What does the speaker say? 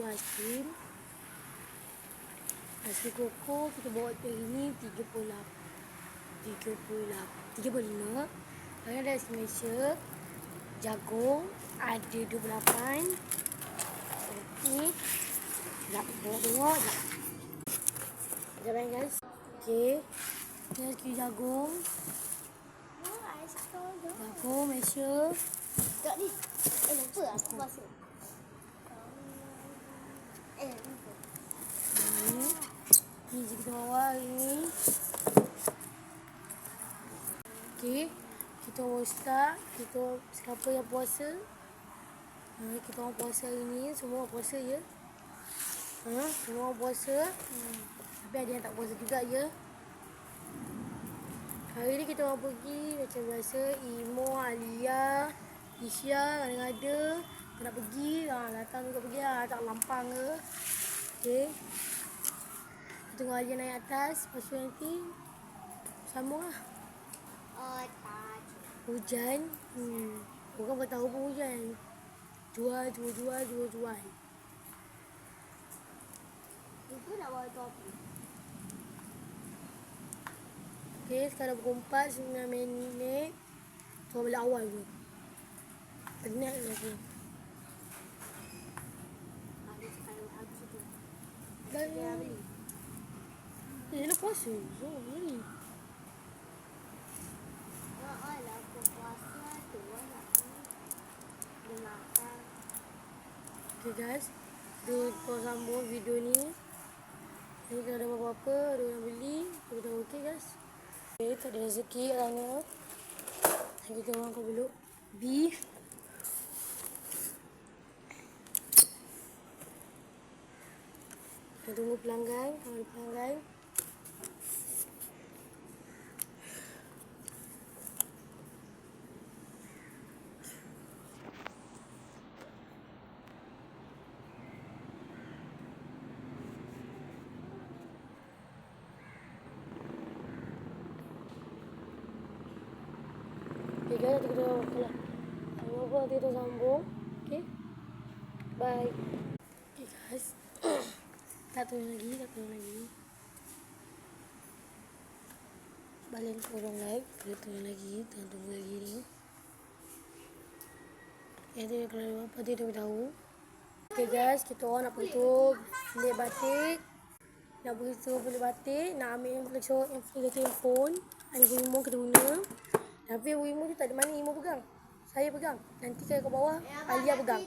aiskrim. Aiskrim koko kita bawa hari ni 35. Sekarang ada aiskrim Malaysia. Jagung ada 28. Okey. Sekejap, tengok. Sekejap guys. Okey. Ni aiskrim jagung. Jagung Malaysia. Tak ni. Lupa aku rasa. Lupa. Ni je kita bawa hari ni. Okey. Kita mau start. Siapa yang puasa? Kita orang puasa hari ni. Semua orang puasa je. Semua orang puasa. Tapi ada yang tak puasa juga je. Hari ni kita orang pergi macam biasa. Imo, Alia, Isya, ada-ada. Nak pergi. Datang juga pergi lah. Tak lampang ke. Okey. Tunggu Alia naik atas. Lepas tu nanti sambung lah. Tak. Hujan. Orang tak tahu pun hujan. Jual. Itu nak bawa topi. Okey, sekarang pukul 4, 9 minit. Kita balik awal tu. Penat lagi. Ada cakap habis tu. Dah Dia beli. nak puasa. Ni. Alah, aku puasa tu lah. Dia makan. Okay guys, kita sambung video ni. Ni kalau ada apa-apa, ada orang beli, kita tahu. Okay guys. Okay, tak ada rezeki kat sana. Kita orang akan beluk beef. Kita tunggu pelanggan, kalau ada pelanggan. Okay guys, nanti kita sambung. Okay. Bye. Okay guys. Tak turun lagi. Balik turun live. Kita turun lagi. Tunggu lagi ni. Okay, kalau ada apa dia tahu. Okay guys, kita orang nak pergi tu bilik batik. Nak pergi tu bilik batik. Nak ambil yang phone. iPhone Imo kita guna. Tapi Imo tu tak ada mana Imo pegang. Saya pegang. Nanti saya ke bawah, Alia pegang.